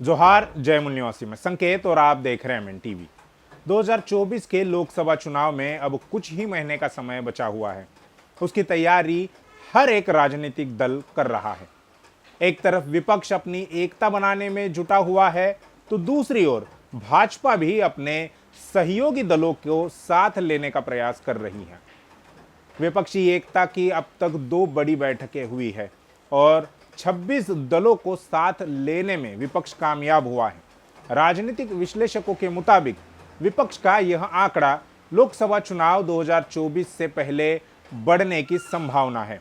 जोहार, जय निवासी में संकेत और आप देख रहे हैं एमएन टीवी। 2024 के लोकसभा चुनाव में अब कुछ ही महीने का समय बचा हुआ है। उसकी तैयारी हर एक राजनीतिक दल कर रहा है। एक तरफ विपक्ष अपनी एकता बनाने में जुटा हुआ है, तो दूसरी ओर भाजपा भी अपने सहयोगी दलों को साथ लेने का प्रयास कर रही है। विपक्षी एकता की अब तक 2 बड़ी बैठकें हुई है और 26 दलों को साथ लेने में विपक्ष कामयाब हुआ है। राजनीतिक विश्लेषकों के मुताबिक विपक्ष का यह आंकड़ा लोकसभा चुनाव 2024 से पहले बढ़ने की संभावना है।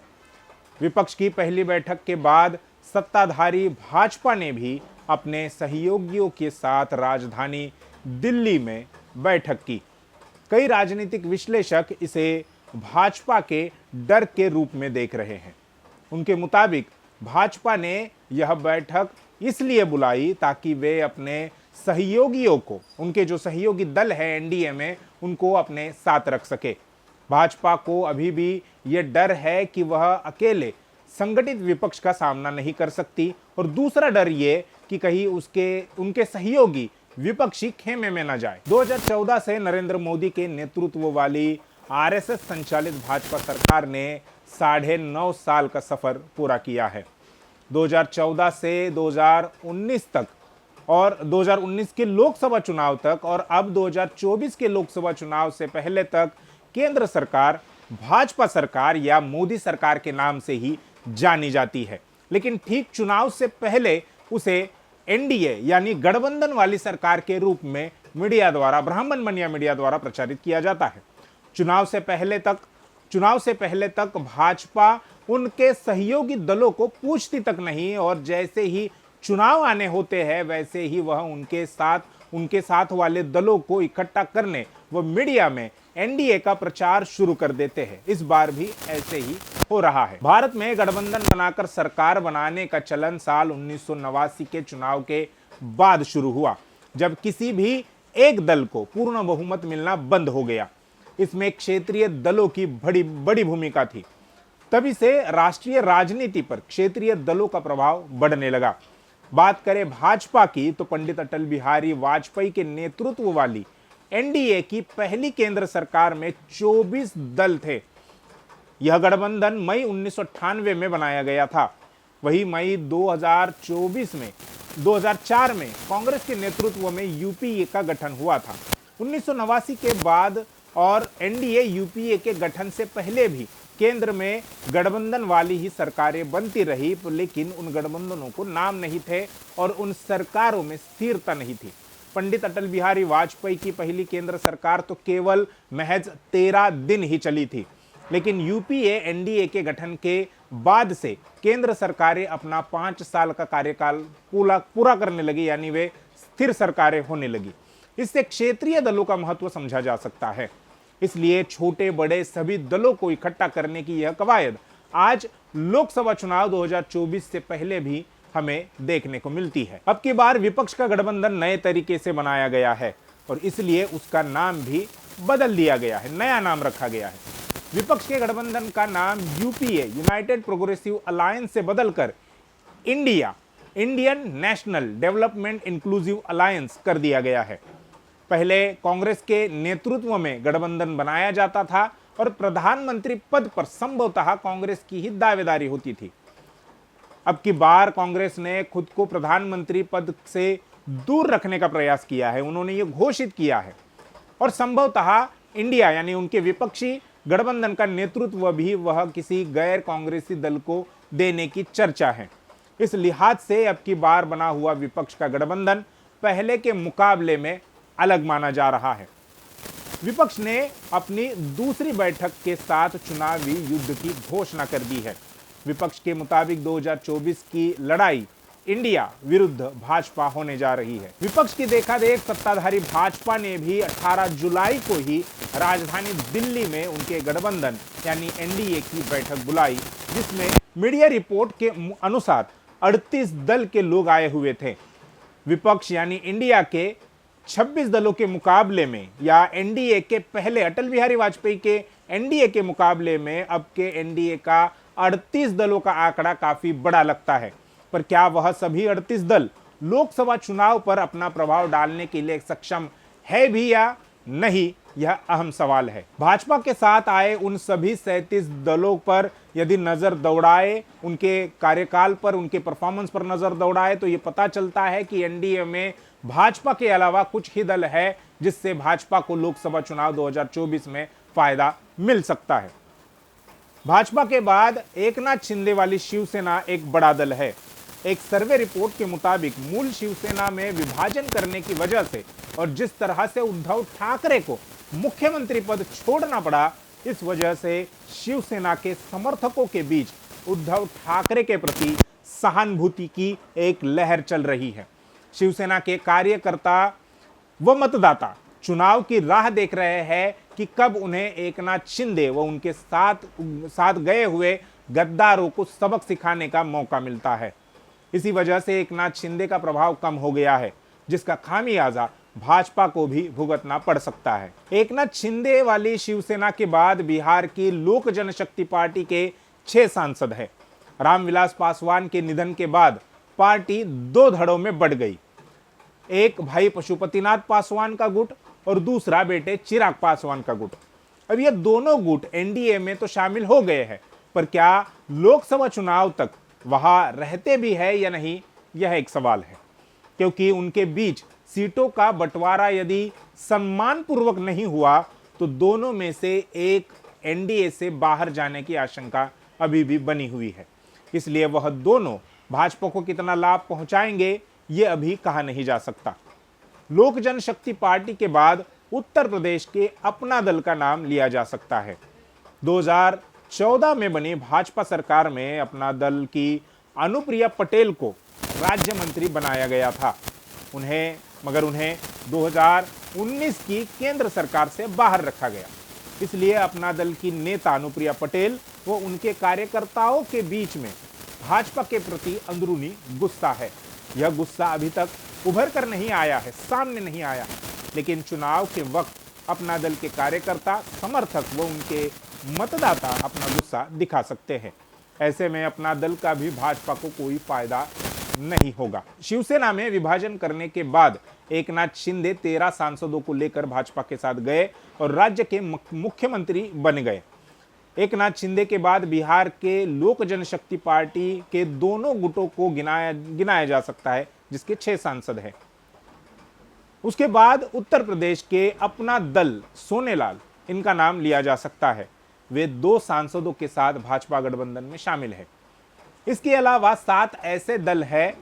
विपक्ष की पहली बैठक के बाद सत्ताधारी भाजपा ने भी अपने सहयोगियों के साथ राजधानी दिल्ली में बैठक की। कई राजनीतिक विश्लेषक इसे भाजपा के डर के रूप में देख रहे हैं। उनके मुताबिक भाजपा ने यह बैठक इसलिए बुलाई ताकि वे अपने सहयोगियों को, उनके जो सहयोगी दल है एनडीए में, उनको अपने साथ रख सके। भाजपा को अभी भी ये डर है कि वह अकेले संगठित विपक्ष का सामना नहीं कर सकती, और दूसरा डर ये कि कहीं उनके सहयोगी विपक्षी खेमे में न जाए। 2014 से नरेंद्र मोदी के नेतृत्व वाली आरएसएस संचालित भाजपा सरकार ने 9.5 साल का सफर पूरा किया है। 2014 से 2019 तक और 2019 के लोकसभा चुनाव तक और अब 2024 के लोकसभा चुनाव से पहले तक केंद्र सरकार भाजपा सरकार या मोदी सरकार के नाम से ही जानी जाती है। लेकिन ठीक चुनाव से पहले उसे एनडीए यानी गठबंधन वाली सरकार के रूप में मीडिया द्वारा, ब्राह्मण बनिया मीडिया द्वारा प्रचारित किया जाता है। चुनाव से पहले तक भाजपा उनके सहयोगी दलों को पूछती तक नहीं, और जैसे ही चुनाव आने होते हैं वैसे ही वह उनके साथ वाले दलों को इकट्ठा करने व मीडिया में एनडीए का प्रचार शुरू कर देते हैं। इस बार भी ऐसे ही हो रहा है। भारत में गठबंधन बनाकर सरकार बनाने का चलन साल 1989 के चुनाव के बाद शुरू हुआ, जब किसी भी एक दल को पूर्ण बहुमत मिलना बंद हो गया। इसमें क्षेत्रीय दलों की बड़ी भूमिका थी। तभी से राष्ट्रीय राजनीति पर क्षेत्रीय दलों का प्रभाव बढ़ने लगा। बात करें भाजपा की, तो पंडित अटल बिहारी वाजपेयी के नेतृत्व वाली एनडीए की पहली केंद्र सरकार में 24 दल थे। यह गठबंधन मई 1998 में बनाया गया था। वही मई 2004 में कांग्रेस के नेतृत्व में यूपीए का गठन हुआ था। 1989 के बाद और एनडीए यूपीए के गठन से पहले भी केंद्र में गठबंधन वाली ही सरकारें बनती रही, लेकिन उन गठबंधनों को नाम नहीं थे और उन सरकारों में स्थिरता नहीं थी। पंडित अटल बिहारी वाजपेयी की पहली केंद्र सरकार तो केवल महज 13 दिन ही चली थी, लेकिन यूपीए एनडीए के गठन के बाद से केंद्र सरकारें अपना 5 साल का कार्यकाल पूरा करने लगी, यानी वे स्थिर सरकारें होने लगी। इससे क्षेत्रीय दलों का महत्व समझा जा सकता है। इसलिए छोटे बड़े सभी दलों को इकट्ठा करने की यह कवायद आज लोकसभा चुनाव 2024 से पहले भी हमें देखने को मिलती है। अब की बार विपक्ष का गठबंधन नए तरीके से बनाया गया है और इसलिए उसका नाम भी बदल दिया गया है, नया नाम रखा गया है। विपक्ष के गठबंधन का नाम यूपीए, यूनाइटेड प्रोग्रेसिव अलायंस से बदलकर Indian national development inclusive alliance कर दिया गया है। पहले कांग्रेस के नेतृत्व में गठबंधन बनाया जाता था और प्रधानमंत्री पद पर संभवतः कांग्रेस की ही दावेदारी होती थी। अब की बार कांग्रेस ने खुद को प्रधानमंत्री पद से दूर रखने का प्रयास किया है। उन्होंने ये घोषित किया है और संभवतः इंडिया यानी उनके विपक्षी गठबंधन का नेतृत्व भी वह किसी गैर कांग्रेसी दल को देने की चर्चा है। इस लिहाज से अब की बार बना हुआ विपक्ष का गठबंधन पहले के मुकाबले में अलग माना जा रहा है। विपक्ष ने अपनी दूसरी बैठक के साथ चुनावी युद्ध की घोषणा कर दी है। विपक्ष के मुताबिक 2024 की लड़ाई इंडिया विरुद्ध भाजपा होने जा रही है। विपक्ष की देखा-देख सत्ताधारी भाजपा ने भी 18 जुलाई को ही राजधानी दिल्ली में उनके गठबंधन यानी एनडीए की बैठक बुलाई, जिसमें मीडिया रिपोर्ट के अनुसार 38 दल के लोग आए हुए थे। विपक्ष यानी इंडिया के 26 दलों के मुकाबले में या एनडीए के पहले अटल बिहारी वाजपेयी के एनडीए के मुकाबले में अब के एनडीए का 38 दलों का आंकड़ा काफी बड़ा लगता है। पर क्या वह सभी 38 दल लोकसभा चुनाव पर अपना प्रभाव डालने के लिए सक्षम है भी या नहीं, यह अहम सवाल है। भाजपा के साथ आए उन सभी 37 दलों पर यदि नजर दौड़ाए, उनके कार्यकाल पर, उनके परफॉर्मेंस पर नजर दौड़ाए, तो यह पता चलता है कि एनडीए में भाजपा के अलावा कुछ ही दल है जिससे भाजपा को लोकसभा चुनाव 2024 में फायदा मिल सकता है। भाजपा के बाद एकनाथ शिंदे वाली शिवसेना एक बड़ा दल है। एक सर्वे रिपोर्ट के मुताबिक मूल शिवसेना में विभाजन करने की वजह से और जिस तरह से उद्धव ठाकरे को मुख्यमंत्री पद छोड़ना पड़ा, इस वजह से शिवसेना के समर्थकों के बीच उद्धव ठाकरे के प्रति सहानुभूति की एक लहर चल रही है। शिवसेना के कार्यकर्ता व मतदाता चुनाव की राह देख रहे हैं कि कब उन्हें एकनाथ शिंदे व उनके साथ गए हुए गद्दारों को सबक सिखाने का मौका मिलता है। इसी वजह से एकनाथ शिंदे का प्रभाव कम हो गया है, जिसका खामियाजा भाजपा को भी भुगतना पड़ सकता है। एकनाथ शिंदे वाली शिवसेना के बाद बिहार की लोक जनशक्ति पार्टी के 6 सांसद हैं। रामविलास पासवान के निधन के बाद पार्टी 2 धड़ों में बढ़ गई। एक भाई पशुपतिनाथ पासवान का गुट और दूसरा बेटे चिराग पासवान का गुट। अब ये दोनों गुट एनडीए में तो शामिल हो गए हैं, पर क्या लोकसभा चुनाव तक वहां रहते भी है या नहीं, यह एक सवाल है, क्योंकि उनके बीच सीटों का बंटवारा यदि सम्मानपूर्वक नहीं हुआ तो दोनों में से एक एनडीए से बाहर जाने की आशंका अभी भी बनी हुई है। इसलिए वह दोनों भाजपा को कितना लाभ पहुंचाएंगे, ये अभी कहा नहीं जा सकता। लोक जनशक्ति पार्टी के बाद उत्तर प्रदेश के अपना दल का नाम लिया जा सकता है। 2014 में बनी भाजपा सरकार में अपना दल की अनुप्रिया पटेल को राज्य मंत्री बनाया गया था। मगर उन्हें 2019 की केंद्र सरकार से बाहर रखा गया। इसलिए अपना दल की नेता अनुप्रिया पटेल व उनके कार्यकर्ताओं के बीच में भाजपा के प्रति अंदरूनी गुस्सा है। यह गुस्सा अभी तक उभर कर नहीं आया है, सामने नहीं आया, लेकिन चुनाव के वक्त अपना दल के कार्यकर्ता, समर्थक व उनके मतदाता अपना गुस्सा दिखा सकते हैं। ऐसे में अपना दल का भी भाजपा को कोई फायदा नहीं होगा। शिवसेना में विभाजन करने के बाद एकनाथ शिंदे 13 सांसदों को लेकर भाजपा के साथ गए और राज्य के मुख्यमंत्री बन गए। एकनाथ शिंदे के बाद बिहार के लोक जनशक्ति पार्टी के दोनों गुटों को गिनाया जा सकता है, जिसके 6 सांसद हैं। उसके बाद उत्तर प्रदेश के अपना दल सोनेलाल, इनका नाम लिया जा सकता है। वे 2 सांसदों के साथ भाजपा गठबंधन में शामिल है। इसके अलावा 7 ऐसे दल हैं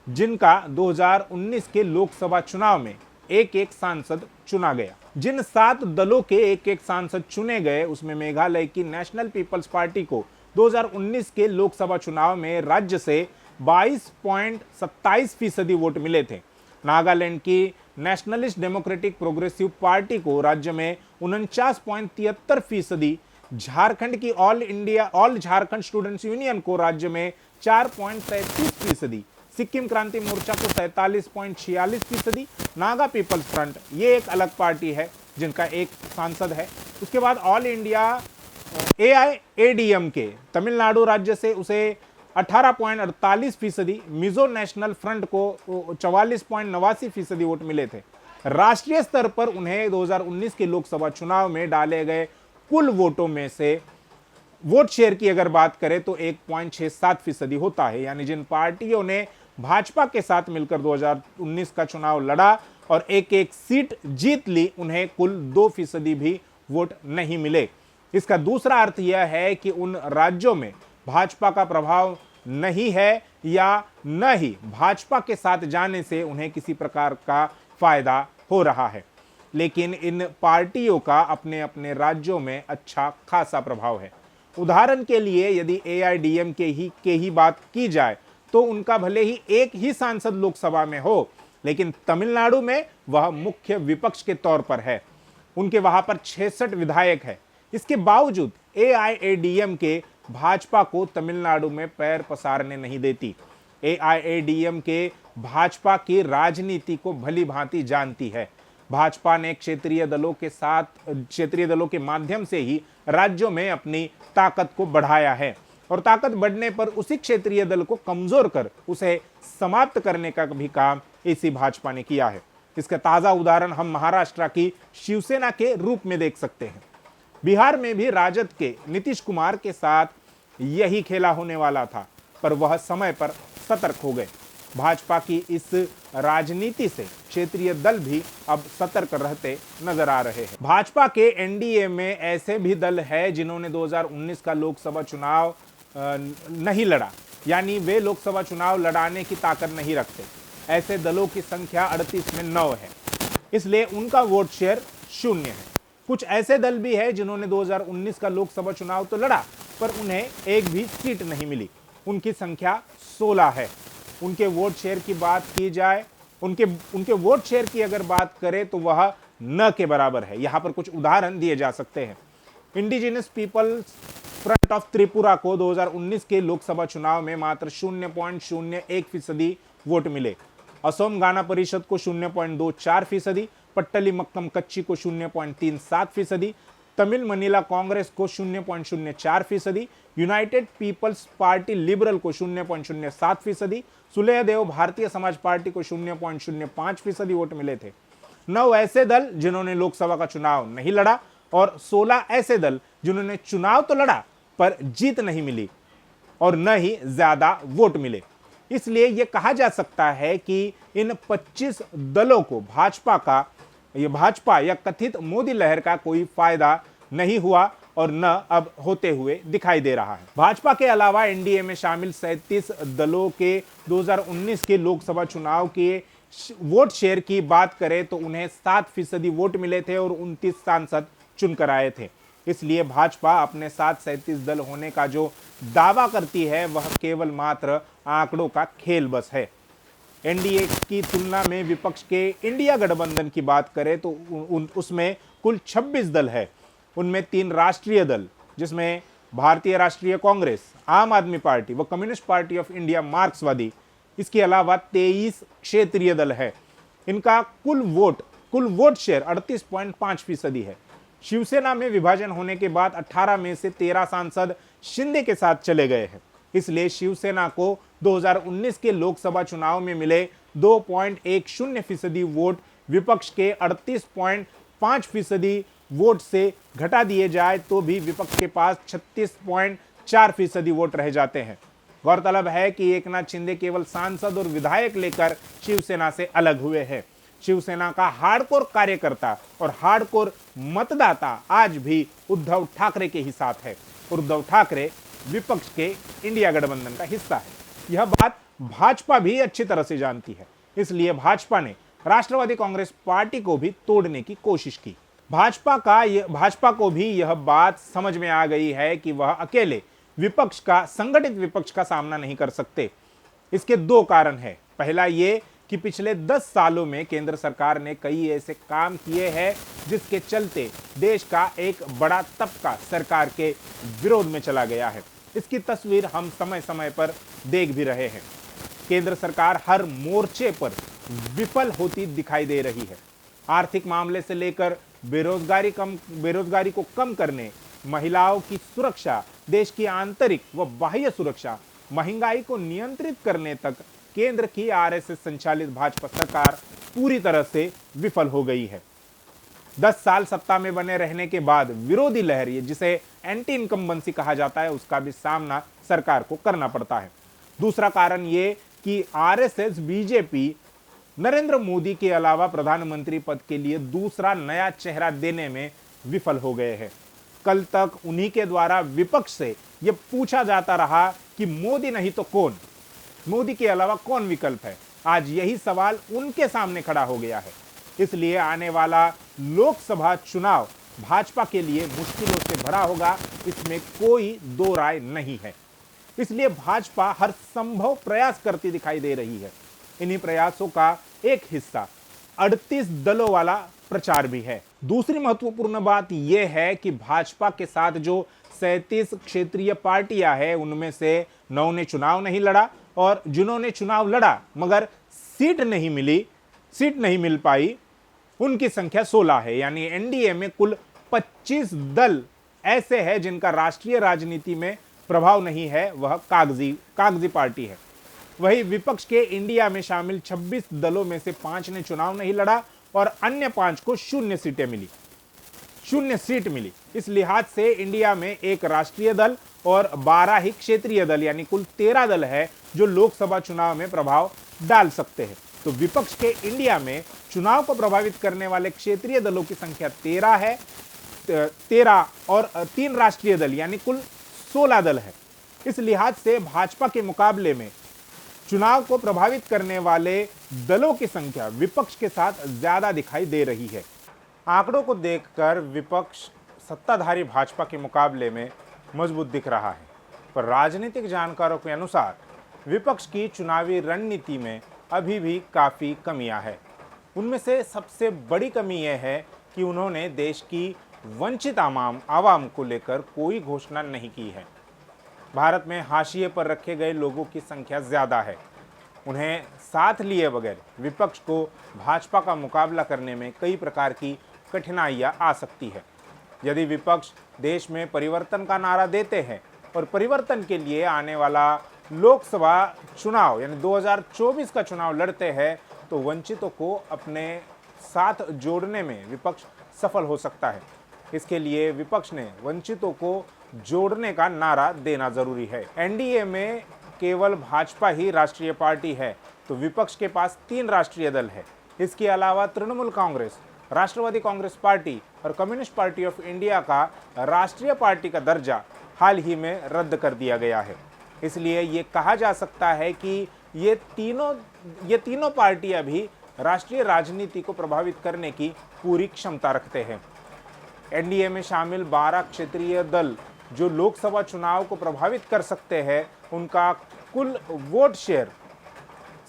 जिनका 2019 के लोकसभा चुनाव में एक एक सांसद चुना गया। जिन 7 दलों के एक एक सांसद चुने गए, उसमें मेघालय की नेशनल पीपल्स पार्टी को 2019 के लोकसभा चुनाव में राज्य से 22.27% वोट मिले थे। नागालैंड की नेशनलिस्ट डेमोक्रेटिक प्रोग्रेसिव पार्टी को राज्य में 49.73%, झारखंड की ऑल झारखंड स्टूडेंट्स यूनियन को राज्य में 4.33%, सिक्किम क्रांति मोर्चा को 47.46%, नागा पीपल्स फ्रंट, ये एक अलग पार्टी है जिनका एक सांसद है। उसके बाद ऑल इंडिया AIADMK तमिलनाडु राज्य से उसे 18.48%, मिजो नेशनल फ्रंट को 44.89% वोट मिले थे। राष्ट्रीय स्तर पर उन्हें 2019 के लोकसभा चुनाव में डाले गए कुल वोटों में से वोट शेयर की अगर बात करें तो 1.67% होता है। यानी जिन पार्टियों ने भाजपा के साथ मिलकर 2019 का चुनाव लड़ा और एक एक सीट जीत ली, उन्हें कुल 2% भी वोट नहीं मिले। इसका दूसरा अर्थ यह है कि उन राज्यों में भाजपा का प्रभाव नहीं है या न ही भाजपा के साथ जाने से उन्हें किसी प्रकार का फायदा हो रहा है। लेकिन इन पार्टियों का अपने अपने राज्यों में अच्छा खासा प्रभाव है। उदाहरण के लिए यदि AIADMK के ही बात की जाए तो उनका भले ही एक ही सांसद लोकसभा में हो, लेकिन तमिलनाडु में वह मुख्य विपक्ष के तौर पर है। उनके वहां पर 66 विधायक है। इसके बावजूद AIADMK भाजपा को तमिलनाडु में पैर पसारने नहीं देती। AIADMK भाजपा की राजनीति को भली भांति जानती है। भाजपा ने क्षेत्रीय दलों के माध्यम से ही राज्यों में अपनी ताकत को बढ़ाया है। और ताकत बढ़ने पर उसी क्षेत्रीय दल को कमजोर कर उसे समाप्त करने का भी काम इसी भाजपा ने किया है। इसका ताजा उदाहरण हम महाराष्ट्र की शिवसेना के रूप में देख सकते हैं। बिहार में भी राजद के नीतीश कुमार के साथ यही खेला होने वाला था, पर वह समय पर सतर्क हो गए। भाजपा की इस राजनीति से क्षेत्रीय दल भी अब सतर्क रहते नजर आ रहे हैं। भाजपा के एनडीए में ऐसे भी दल है जिन्होंने 2019 का लोकसभा चुनाव नहीं लड़ा, यानी वे लोकसभा चुनाव लड़ाने की ताकत नहीं रखते। ऐसे दलों की संख्या 38 में 9 है, इसलिए उनका वोट शेयर 0 है। कुछ ऐसे दल भी है जिन्होंने 2019 का लोकसभा चुनाव तो लड़ा, पर उन्हें एक भी सीट नहीं मिली। उनकी संख्या 16 है। उनके वोट शेयर की बात की जाए, उनके वोट शेयर की अगर बात करें तो वह न के बराबर है। यहां पर कुछ उदाहरण दिए जा सकते हैं। Indigenous peoples front of Tripura को 2019 के लोकसभा चुनाव में मात्र 0.01% वोट मिले। असम गाना परिषद को 0.24%, पट्टली मक्कम कच्ची को 0.37%, तमिल मनीला कांग्रेस को 0.04%, यूनाइटेड पीपल्स पार्टी लिबरल को 0.07%, सुलेहदेव भारतीय समाज पार्टी को 0.05% वोट मिले थे। 9 ऐसे दल जिन्होंने लोकसभा का चुनाव नहीं लड़ा और 16 ऐसे दल जिन्होंने चुनाव तो लड़ा पर जीत नहीं मिली और न ही ज्यादा वोट मिले। इसलिए यह कहा जा सकता है कि इन 25 दलों को भाजपा या कथित मोदी लहर का कोई फायदा नहीं हुआ और न अब होते हुए दिखाई दे रहा है। भाजपा के अलावा एनडीए में शामिल 37 दलों के 2019 के लोकसभा चुनाव के वोट शेयर की बात करें तो उन्हें 7% वोट मिले थे और 29 सांसद चुनकर आए थे। इसलिए भाजपा अपने साथ 37 दल होने का जो दावा करती है वह केवल मात्र आंकड़ों का खेल बस है। एनडीए की तुलना में विपक्ष के इंडिया गठबंधन की बात करें तो उसमें कुल 26 दल है। उनमें 3 राष्ट्रीय दल जिसमें भारतीय राष्ट्रीय कांग्रेस, आम आदमी पार्टी व कम्युनिस्ट पार्टी ऑफ इंडिया मार्क्सवादी, इसके अलावा 23 क्षेत्रीय दल है। इनका कुल वोट शेयर 38.5% है। शिवसेना में विभाजन होने के बाद 18 में से 13 सांसद शिंदे के साथ चले गए हैं। इसलिए शिवसेना को 2019 के लोकसभा चुनाव में मिले 2.10% वोट विपक्ष के 38.5% वोट से घटा दिए जाए तो भी विपक्ष के पास 36.4% वोट रह जाते हैं। गौरतलब है कि एकनाथ शिंदे केवल सांसद और विधायक लेकर शिवसेना से अलग हुए हैं। शिवसेना का हार्डकोर कार्यकर्ता और हार्डकोर मतदाता आज भी उद्धव ठाकरे के ही साथ है और उद्धव ठाकरे विपक्ष के इंडिया गठबंधन का हिस्सा है। यह बात भाजपा भी अच्छी तरह से जानती है। इसलिए भाजपा ने राष्ट्रवादी कांग्रेस पार्टी को भी तोड़ने की कोशिश की। भाजपा को भी यह बात समझ में आ गई है कि वह अकेले संगठित विपक्ष का सामना नहीं कर सकते। इसके 2 कारण हैं। पहला ये कि पिछले 10 सालों में केंद्र सरकार ने कई ऐसे काम किए हैं जिसके चलते देश का एक बड़ा तबका सरकार के विरोध में चला गया है। इसकी तस्वीर हम समय समय पर देख भी रहे हैं। केंद्र सरकार हर मोर्चे पर विफल होती दिखाई दे रही है। आर्थिक मामले से लेकर बेरोजगारी को कम करने, महिलाओं की सुरक्षा, देश की आंतरिक व बाह्य सुरक्षा, महंगाई को नियंत्रित करने तक केंद्र की आरएसएस संचालित भाजपा सरकार पूरी तरह से विफल हो गई है। 10 साल सत्ता में बने रहने के बाद विरोधी लहर, जिसे एंटी इनकम्बेंसी कहा जाता है, उसका भी सामना सरकार को करना पड़ता है। दूसरा कारण ये कि आरएसएस बीजेपी नरेंद्र मोदी के अलावा प्रधानमंत्री पद के लिए दूसरा नया चेहरा देने में विफल हो गए हैं। कल तक उन्हीं के द्वारा विपक्ष से यह पूछा जाता रहा कि मोदी नहीं तो कौन, मोदी के अलावा कौन विकल्प है। आज यही सवाल उनके सामने खड़ा हो गया है। इसलिए आने वाला लोकसभा चुनाव भाजपा के लिए मुश्किलों से भरा होगा, इसमें कोई 2 राय नहीं है। इसलिए भाजपा हर संभव प्रयास करती दिखाई दे रही है। इन्हीं प्रयासों का एक हिस्सा 38 दलों वाला प्रचार भी है। दूसरी महत्वपूर्ण बात यह है कि भाजपा के साथ जो 37 क्षेत्रीय पार्टियां हैं, उनमें से 9 ने चुनाव नहीं लड़ा और जिन्होंने चुनाव लड़ा मगर सीट नहीं मिल पाई, उनकी संख्या 16 है। यानी एनडीए में कुल 25 दल ऐसे हैं जिनका राष्ट्रीय राजनीति में प्रभाव नहीं है, वह कागजी पार्टी है। वही विपक्ष के इंडिया में शामिल 26 दलों में से 5 ने चुनाव नहीं लड़ा और अन्य 5 को 0 सीट मिली। इस लिहाज से इंडिया में एक राष्ट्रीय दल और 12 ही क्षेत्रीय दल यानी कुल 13 दल है जो लोकसभा चुनाव में प्रभाव डाल सकते हैं। तो विपक्ष के इंडिया में चुनाव को प्रभावित करने वाले क्षेत्रीय दलों की संख्या 13 है, 13 और 3 राष्ट्रीय दल यानी कुल 16 दल है। इस लिहाज से भाजपा के मुकाबले में चुनाव को प्रभावित करने वाले दलों की संख्या विपक्ष के साथ ज्यादा दिखाई दे रही है। आंकड़ों को देखकर विपक्ष सत्ताधारी भाजपा के मुकाबले में मजबूत दिख रहा है, पर राजनीतिक जानकारों के अनुसार विपक्ष की चुनावी रणनीति में अभी भी काफ़ी कमियां हैं। उनमें से सबसे बड़ी कमी यह है कि उन्होंने देश की वंचित आवाम को लेकर कोई घोषणा नहीं की है। भारत में हाशिए पर रखे गए लोगों की संख्या ज़्यादा है। उन्हें साथ लिए बगैर विपक्ष को भाजपा का मुकाबला करने में कई प्रकार की कठिनाइयां आ सकती है। यदि विपक्ष देश में परिवर्तन का नारा देते हैं और परिवर्तन के लिए आने वाला लोकसभा चुनाव यानी 2024 का चुनाव लड़ते हैं, तो वंचितों को अपने साथ जोड़ने में विपक्ष सफल हो सकता है। इसके लिए विपक्ष ने वंचितों को जोड़ने का नारा देना जरूरी है। एनडीए में केवल भाजपा ही राष्ट्रीय पार्टी है, तो विपक्ष के पास 3 राष्ट्रीय दल है। इसके अलावा तृणमूल कांग्रेस, राष्ट्रवादी कांग्रेस पार्टी और कम्युनिस्ट पार्टी ऑफ इंडिया का राष्ट्रीय पार्टी का दर्जा हाल ही में रद्द कर दिया गया है। इसलिए ये कहा जा सकता है कि ये तीनों पार्टियां भी राष्ट्रीय राजनीति को प्रभावित करने की पूरी क्षमता रखते हैं। एनडीए में शामिल 12 क्षेत्रीय दल जो लोकसभा चुनाव को प्रभावित कर सकते हैं, उनका कुल वोट शेयर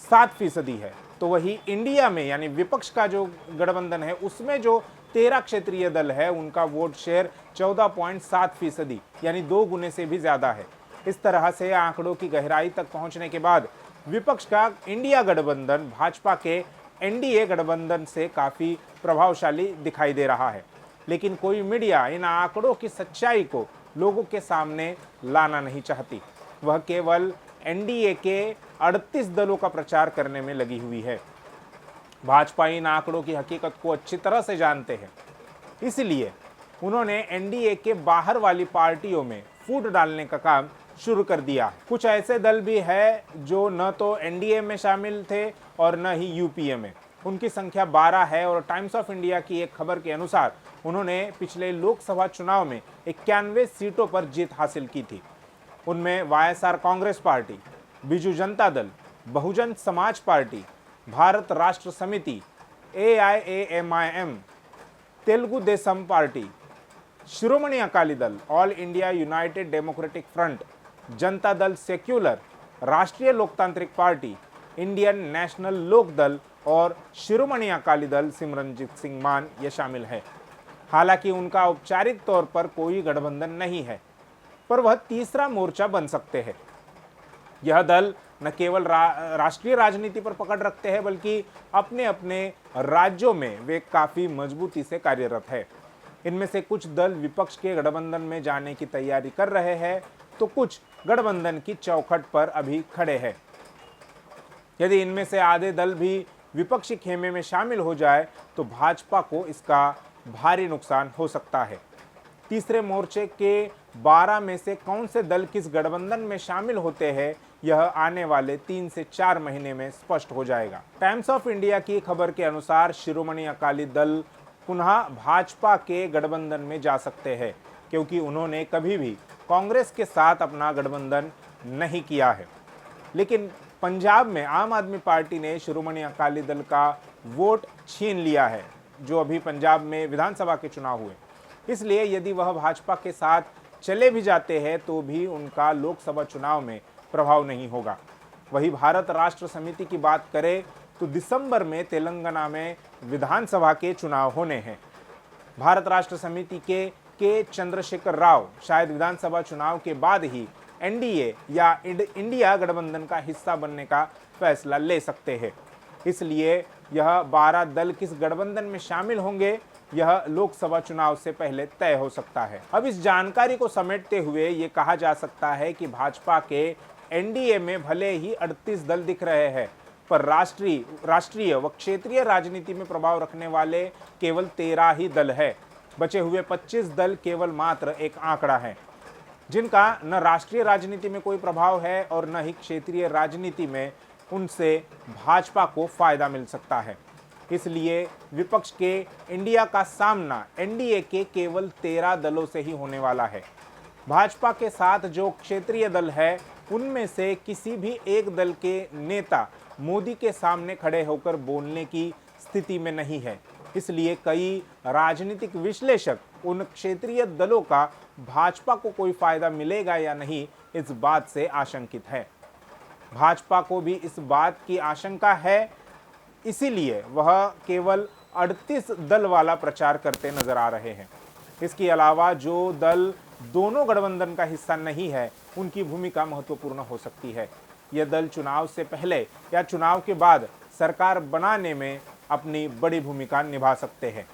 7% है। तो वही इंडिया में यानी विपक्ष का जो गठबंधन है, उसमें जो 13 क्षेत्रीय दल है, उनका वोट शेयर 14.7% यानी 2 गुने से भी ज़्यादा है। इस तरह से आंकड़ों की गहराई तक पहुंचने के बाद विपक्ष का इंडिया गठबंधन भाजपा के एनडीए गठबंधन से काफ़ी प्रभावशाली दिखाई दे रहा है। लेकिन कोई मीडिया इन आंकड़ों की सच्चाई को लोगों के सामने लाना नहीं चाहती। वह केवल एनडीए के 38 दलों का प्रचार करने में लगी हुई है। भाजपा इन आंकड़ों की हकीकत को अच्छी तरह से जानते हैं, इसलिए उन्होंने एनडीए के बाहर वाली पार्टियों में फूट डालने का काम शुरू कर दिया है। कुछ ऐसे दल भी है जो न तो एनडीए में शामिल थे और न ही यूपीए में। उनकी संख्या 12 है और टाइम्स ऑफ इंडिया की एक खबर के अनुसार उन्होंने पिछले लोकसभा चुनाव में 91 सीटों पर जीत हासिल की थी। उनमें YSR Congress party, Biju Janata Dal, Bahujan Samaj party, Bharat राष्ट्र समिति, AIAMIM, Telugu Desam party, Shiromani Akali Dal, all India United democratic front, Janata Dal secular, राष्ट्रीय लोकतांत्रिक पार्टी, इंडियन नेशनल लोक दल और शिरोमणि अकाली दल सिमरनजीत सिंह मान ये शामिल है। हालांकि उनका औपचारिक तौर पर कोई गठबंधन नहीं है, पर वह तीसरा मोर्चा बन सकते हैं। यह दल न केवल राष्ट्रीय राजनीति पर पकड़ रखते हैं, बल्कि अपने अपने राज्यों में वे काफ़ी मजबूती से कार्यरत है। इनमें से कुछ दल विपक्ष के गठबंधन में जाने की तैयारी कर रहे हैं, तो कुछ गठबंधन की चौखट पर अभी खड़े हैं। यदि इनमें से आधे दल भी विपक्षी खेमे में शामिल हो जाए, तो भाजपा को इसका भारी नुकसान हो सकता है। तीसरे मोर्चे के 12 में से कौन से दल किस गठबंधन में शामिल होते हैं, यह आने वाले 3 से 4 महीने में स्पष्ट हो जाएगा। टाइम्स ऑफ इंडिया की खबर के अनुसार शिरोमणि अकाली दल पुनः भाजपा के गठबंधन में जा सकते हैं, क्योंकि उन्होंने कभी भी कांग्रेस के साथ अपना गठबंधन नहीं किया है। लेकिन पंजाब में आम आदमी पार्टी ने शिरोमणि अकाली दल का वोट छीन लिया है, जो अभी पंजाब में विधानसभा के चुनाव हुए। इसलिए यदि वह भाजपा के साथ चले भी जाते हैं, तो भी उनका लोकसभा चुनाव में प्रभाव नहीं होगा। वही भारत राष्ट्र समिति की बात करें तो दिसंबर में तेलंगाना में विधानसभा के चुनाव होने हैं। भारत राष्ट्र समिति के चंद्रशेखर राव शायद विधानसभा चुनाव के बाद ही एनडीए या इंडिया गठबंधन का हिस्सा बनने का फैसला ले सकते हैं। इसलिए यह 12 दल किस गठबंधन में शामिल होंगे, यह लोकसभा चुनाव से पहले तय हो सकता है। अब इस जानकारी को समेटते हुए ये कहा जा सकता है कि भाजपा के एनडीए में भले ही 38 दल दिख रहे हैं, पर राष्ट्रीय व क्षेत्रीय राजनीति में प्रभाव रखने वाले केवल 13 ही दल है। बचे हुए 25 दल केवल मात्र एक आंकड़ा है, जिनका न राष्ट्रीय राजनीति में कोई प्रभाव है और न ही क्षेत्रीय राजनीति में उनसे भाजपा को फायदा मिल सकता है। इसलिए विपक्ष के इंडिया का सामना एनडीए के केवल 13 दलों से ही होने वाला है। भाजपा के साथ जो क्षेत्रीय दल है, उनमें से किसी भी एक दल के नेता मोदी के सामने खड़े होकर बोलने की स्थिति में नहीं है। इसलिए कई राजनीतिक विश्लेषक उन क्षेत्रीय दलों का भाजपा को कोई फायदा मिलेगा या नहीं, इस बात से आशंकित है। भाजपा को भी इस बात की आशंका है, इसीलिए वह केवल 38 दल वाला प्रचार करते नजर आ रहे हैं। इसके अलावा जो दल दोनों गठबंधन का हिस्सा नहीं है, उनकी भूमिका महत्वपूर्ण हो सकती है। यह दल चुनाव से पहले या चुनाव के बाद सरकार बनाने में अपनी बड़ी भूमिका निभा सकते हैं।